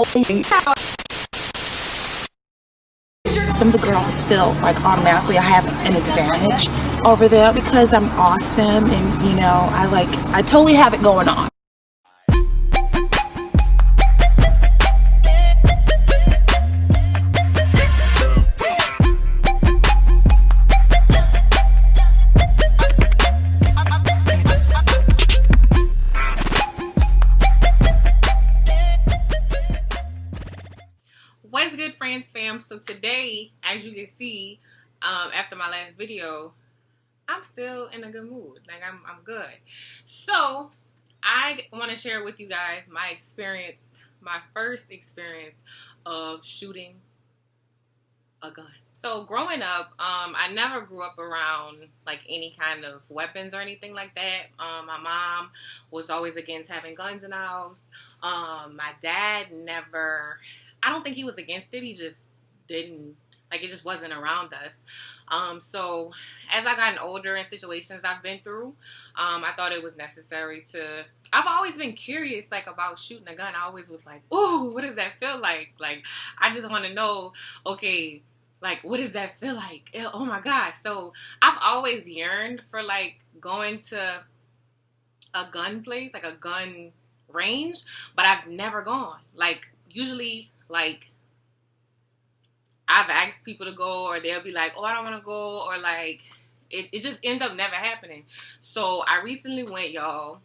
Some of the girls feel like automatically I have an advantage over them because I'm awesome and, you know, I totally have it going on. What's good, Fraanse Fam? So today, as you can see, after my last video, I'm still in a good mood. Like, I'm good. So I want to share with you guys my experience, my first experience of shooting a gun. So growing up, I never grew up around like any kind of weapons or anything like that. My mom was always against having guns in the house. My dad never, I don't think he was against it. He just didn't, like, it just wasn't around us. So as I gotten older in situations I've been through, I thought it was necessary to, I've always been curious, like, about shooting a gun. I always was like, ooh, what does that feel like? Like, I just want to know, okay, like, what does that feel like? Oh my gosh. So I've always yearned for, like, going to a gun place, like a gun range, but I've never gone. Like, usually, like, I've asked people to go, or they'll be like, oh, I don't want to go, or like, it just ends up never happening. So I recently went, y'all.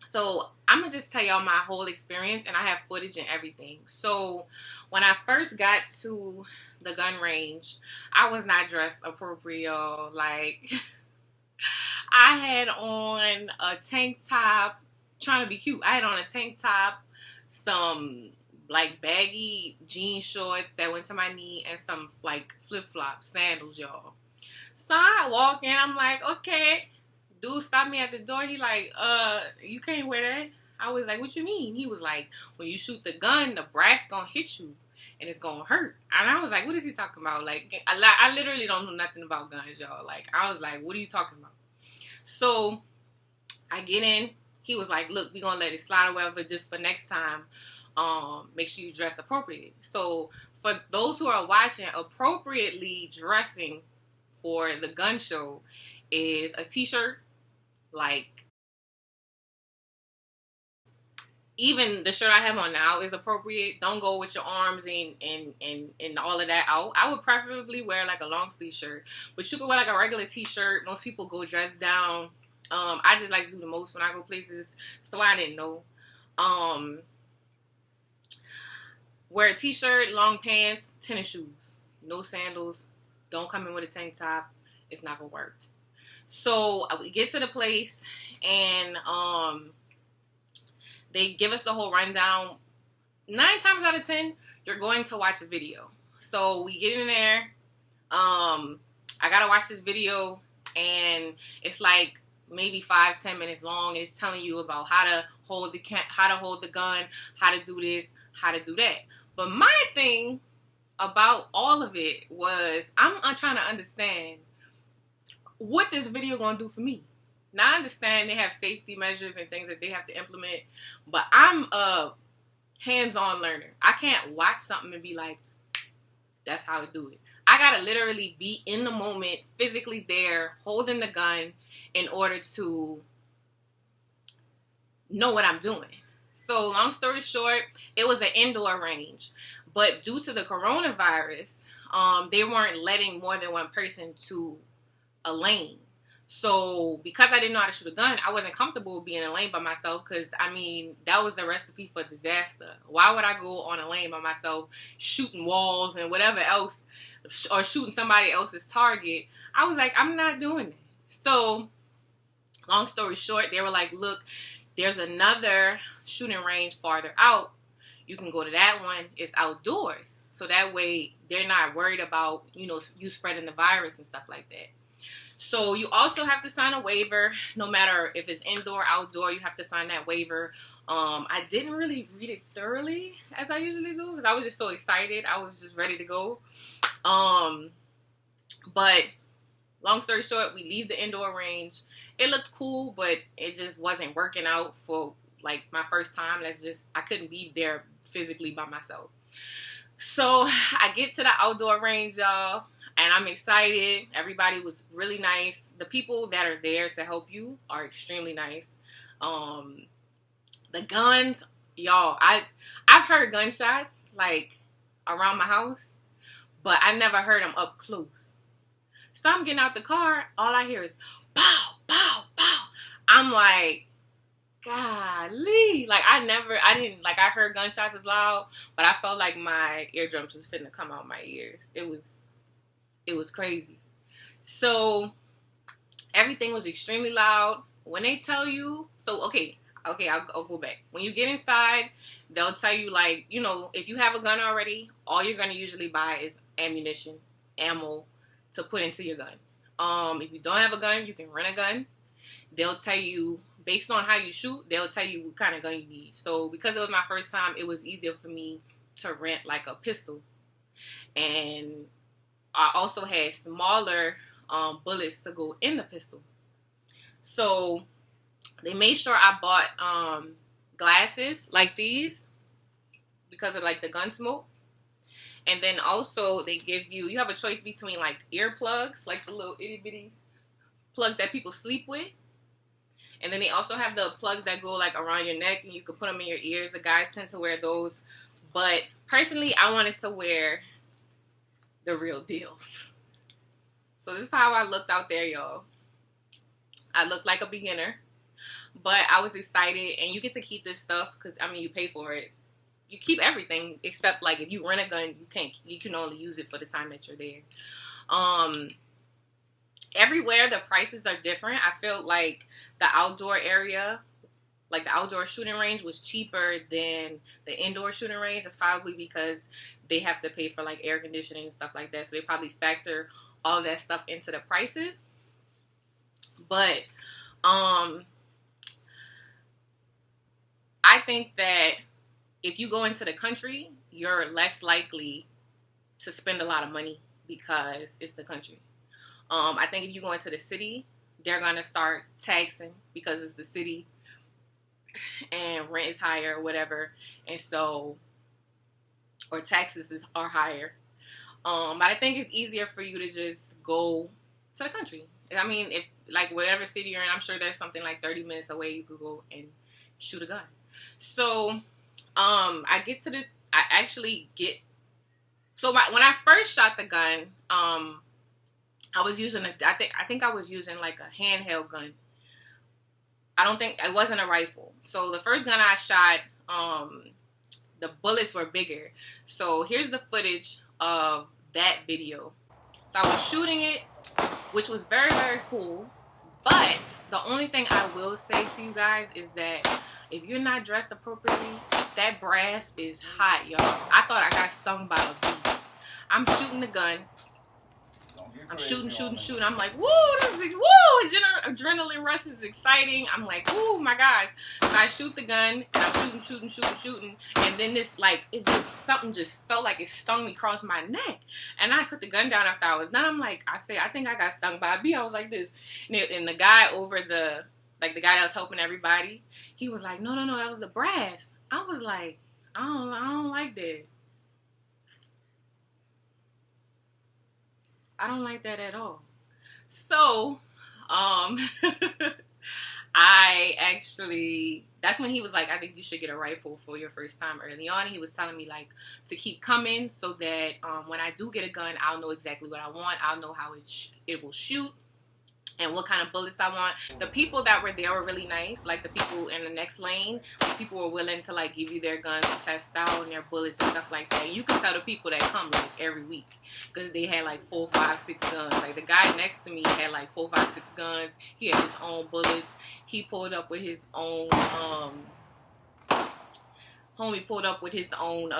So I'm going to just tell y'all my whole experience, and I have footage and everything. So when I first got to the gun range, I was not dressed appropriate, y'all. Like, I had on a tank top, trying to be cute. I had on a tank top, some like baggy jean shorts that went to my knee, and some like flip-flop sandals, y'all. So I walk in, I'm like, okay. Dude stopped me at the door. He like, you can't wear that. I was like, what you mean? He was like, when you shoot the gun, the brass gonna hit you and it's gonna hurt. And I was like, what is he talking about? Like, I literally don't know nothing about guns, y'all. Like, I was like, what are you talking about? So I get in. He was like, look, we gonna let it slide or whatever, just for next time. Make sure you dress appropriately. So for those who are watching, appropriately dressing for the gun show is a t-shirt. Like, even the shirt I have on now is appropriate. Don't go with your arms and all of that out. I would preferably wear like a long sleeve shirt, but you could wear like a regular t-shirt. Most people go dressed down. I just like to do the most when I go places, so I didn't know. Wear a t-shirt, long pants, tennis shoes, no sandals. Don't come in with a tank top. It's not gonna work. So we get to the place, and they give us the whole rundown. 9 times out of 10, you're going to watch a video. So we get in there. I gotta watch this video, and it's like maybe 5-10 minutes long. And it's telling you about how to hold the gun, how to do this, how to do that. But my thing about all of it was I'm trying to understand what this video gonna do for me. Now I understand they have safety measures and things that they have to implement, but I'm a hands-on learner. I can't watch something and be like, that's how to do it. I gotta literally be in the moment, physically there, holding the gun in order to know what I'm doing. So long story short, it was an indoor range, but due to the coronavirus, they weren't letting more than one person to a lane. So because I didn't know how to shoot a gun, I wasn't comfortable being in a lane by myself, because I mean, that was the recipe for disaster. Why would I go on a lane by myself shooting walls and whatever else, or shooting somebody else's target? I was like, I'm not doing that. So long story short, they were like, look, there's another shooting range farther out. You can go to that one. It's outdoors, so that way they're not worried about, you know, you spreading the virus and stuff like that. So you also have to sign a waiver. No matter if it's indoor, outdoor, you have to sign that waiver. I didn't really read it thoroughly as I usually do, because I was just so excited. I was just ready to go. But long story short, we leave the indoor range. It looked cool, but it just wasn't working out for like my first time. I couldn't be there physically by myself. So I get to the outdoor range, y'all, and I'm excited. Everybody was really nice. The people that are there to help you are extremely nice. The guns, y'all, I've heard gunshots like around my house, but I never heard them up close. So I'm getting out the car, all I hear is pow, pow, pow. I'm like, golly. Like, I heard gunshots as loud, but I felt like my eardrums was finna come out my ears. It was crazy. So everything was extremely loud. When they tell you, so okay, I'll go back. When you get inside, they'll tell you, like, you know, if you have a gun already, all you're gonna usually buy is ammo to put into your gun. If you don't have a gun, you can rent a gun. They'll tell you, based on how you shoot, they'll tell you what kind of gun you need. So because it was my first time, it was easier for me to rent like a pistol. And I also had smaller bullets to go in the pistol. So they made sure I bought glasses like these because of like the gun smoke. And then also they give you have a choice between like earplugs, like the little itty bitty plug that people sleep with. And then they also have the plugs that go like around your neck and you can put them in your ears. The guys tend to wear those. But personally, I wanted to wear the real deals. So this is how I looked out there, y'all. I looked like a beginner. But I was excited. And you get to keep this stuff because, I mean, you pay for it. You keep everything except like if you rent a gun, you can only use it for the time that you're there. Everywhere the prices are different. I feel like the outdoor area, like the outdoor shooting range, was cheaper than the indoor shooting range. That's probably because they have to pay for like air conditioning and stuff like that. So they probably factor all that stuff into the prices. But I think that if you go into the country, you're less likely to spend a lot of money because it's the country. I think if you go into the city, they're going to start taxing because it's the city and rent is higher or whatever. And so, or taxes are higher. But I think it's easier for you to just go to the country. I mean, if like whatever city you're in, I'm sure there's something like 30 minutes away you could go and shoot a gun. So, when I first shot the gun, I was using I think I was using like a handheld gun. It wasn't a rifle. So the first gun I shot, the bullets were bigger. So here's the footage of that video. So I was shooting it, which was very, very cool. But the only thing I will say to you guys is that if you're not dressed appropriately, that brass is hot, y'all. I thought I got stung by a bee. I'm shooting the gun. I'm shooting. I'm like, woo, adrenaline rush is exciting. I'm like, oh my gosh. So I shoot the gun, and I'm shooting. And then something just felt like it stung me across my neck. And I put the gun down after I was done. I'm like, I think I got stung by a bee. I was like this. And the guy the guy that was helping everybody, he was like, no, that was the brass. I was like, I don't like that. I don't like that at all. So, that's when he was like, I think you should get a rifle for your first time early on. He was telling me like to keep coming so that when I do get a gun, I'll know exactly what I want. I'll know how it will shoot and what kind of bullets I want. The people that were there were really nice. Like the people in the next lane, like people were willing to like give you their guns to test out and their bullets and stuff like that. And you can tell the people that come like every week because they had like 4, 5, 6 guns. Like the guy next to me had like 4, 5, 6 guns. He had his own bullets. He pulled up with his own homie pulled up with his own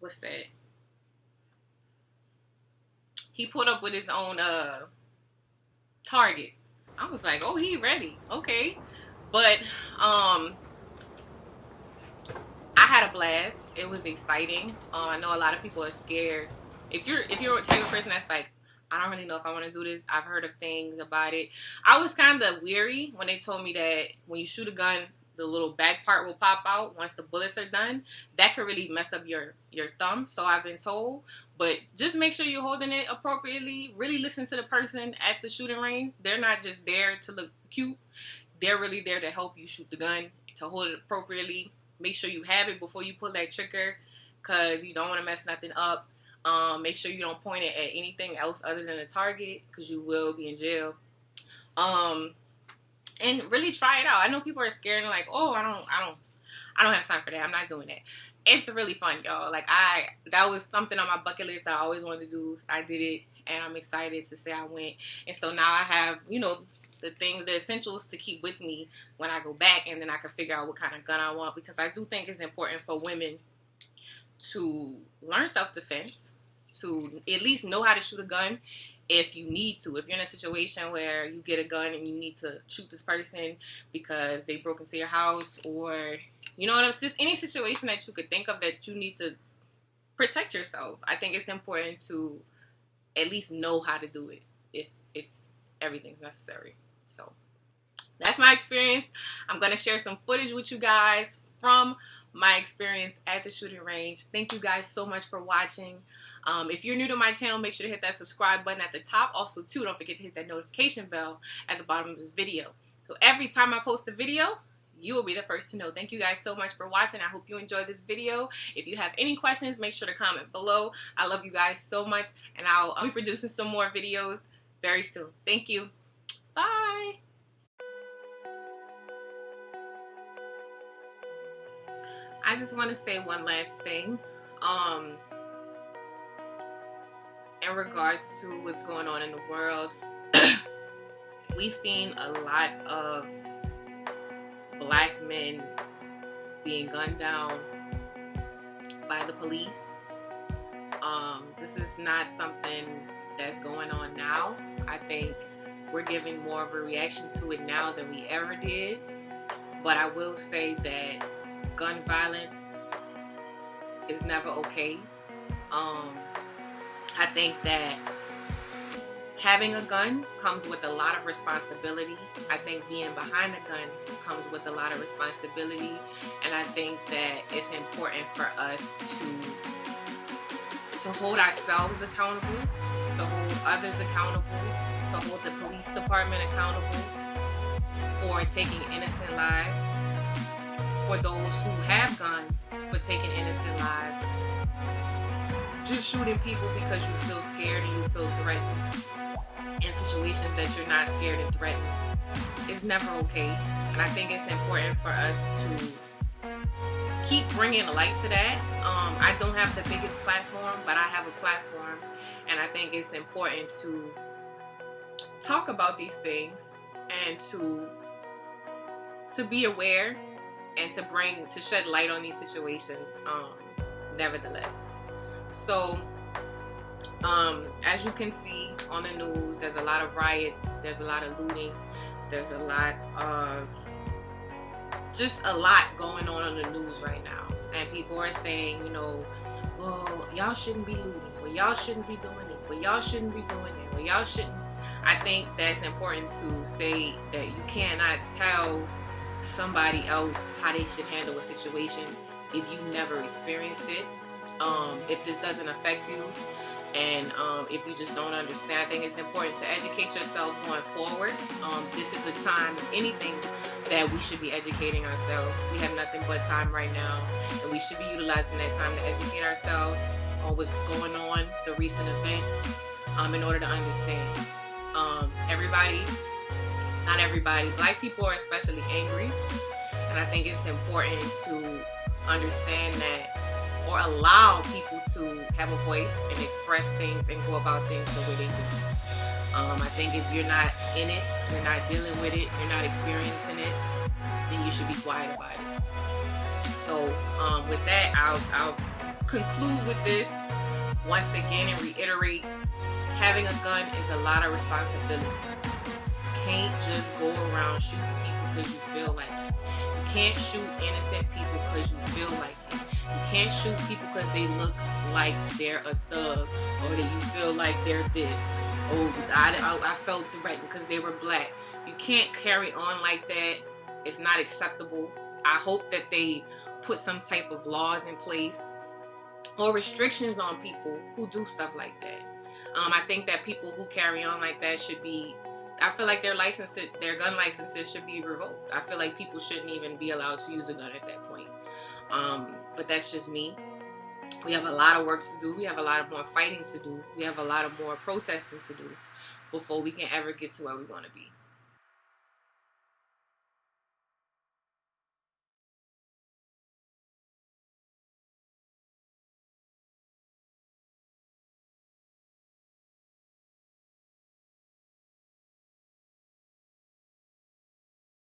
what's that? He pulled up with his own targets. I was like, oh, he ready. Okay. But I had a blast. It was exciting. I know a lot of people are scared. If you're a type of person that's like, I don't really know if I want to do this. I've heard of things about it. I was kind of weary when they told me that when you shoot a gun, the little back part will pop out once the bullets are done. That could really mess up your thumb, so I've been told. But just make sure you're holding it appropriately. Really listen to the person at the shooting range. They're not just there to look cute. They're really there to help you shoot the gun, to hold it appropriately. Make sure you have it before you pull that trigger, because you don't want to mess nothing up. Make sure you don't point it at anything else other than a target, because you will be in jail. And really try it out. I know people are scared and like, oh, I don't have time for that. I'm not doing that. It's really fun, y'all. Like, that was something on my bucket list I always wanted to do. I did it, and I'm excited to say I went. And so now I have, you know, the essentials to keep with me when I go back, and then I can figure out what kind of gun I want, because I do think it's important for women to learn self-defense, to at least know how to shoot a gun if you need to. If you're in a situation where you get a gun and you need to shoot this person because they broke into your house, or, you know, just any situation that you could think of that you need to protect yourself, I think it's important to at least know how to do it if everything's necessary. So that's my experience. I'm going to share some footage with you guys from my experience at the shooting range. Thank you guys so much for watching. If you're new to my channel, make sure to hit that subscribe button at the top. Also, too, don't forget to hit that notification bell at the bottom of this video. So every time I post a video, you will be the first to know. Thank you guys so much for watching. I hope you enjoyed this video. If you have any questions, make sure to comment below. I love you guys so much, and I'll be producing some more videos very soon. Thank you. Bye. I just want to say one last thing. In regards to what's going on in the world, we've seen a lot of black men being gunned down by the police. This is not something that's going on now. I think we're giving more of a reaction to it now than we ever did. But I will say that gun violence is never okay. I think that having a gun comes with a lot of responsibility. I think being behind a gun comes with a lot of responsibility. And I think that it's important for us to hold ourselves accountable, to hold others accountable, to hold the police department accountable for taking innocent lives, for those who have guns for taking innocent lives, just shooting people because you feel scared and you feel threatened in situations that you're not scared and threatened is never okay. And I think it's important for us to keep bringing light to that. I don't have the biggest platform, but I have a platform, and I think it's important to talk about these things and to be aware and to shed light on these situations, nevertheless. So, as you can see on the news, there's a lot of riots, there's a lot of looting, there's a lot going on the news right now. And people are saying, you know, well, y'all shouldn't be looting, well, y'all shouldn't be doing this, well, y'all shouldn't be doing that, well, y'all shouldn't. I think that's important to say, that you cannot tell somebody else how they should handle a situation if you never experienced it. If this doesn't affect you, and if you just don't understand, I think it's important to educate yourself going forward. This is a time, if anything, that we should be educating ourselves. We have nothing but time right now, and we should be utilizing that time to educate ourselves on what's going on, the recent events, in order to understand. Not everybody, black people are especially angry, and I think it's important to understand that, or allow people to have a voice and express things and go about things the way they do. I think if you're not in it, you're not dealing with it, you're not experiencing it, then you should be quiet about it. So with that, I'll conclude with this once again and reiterate, having a gun is a lot of responsibility. You can't just go around shooting people because you feel like it. You can't shoot innocent people because you feel like it. You can't shoot people because they look like they're a thug, or that you feel like they're this. Oh, I felt threatened because they were black. You can't carry on like that. It's not acceptable. I hope that they put some type of laws in place or restrictions on people who do stuff like that. I think that people who carry on like that should be, I feel like their gun licenses should be revoked. I feel like people shouldn't even be allowed to use a gun at that point. But that's just me. We have a lot of work to do. We have a lot of more fighting to do. We have a lot of more protesting to do before we can ever get to where we want to be.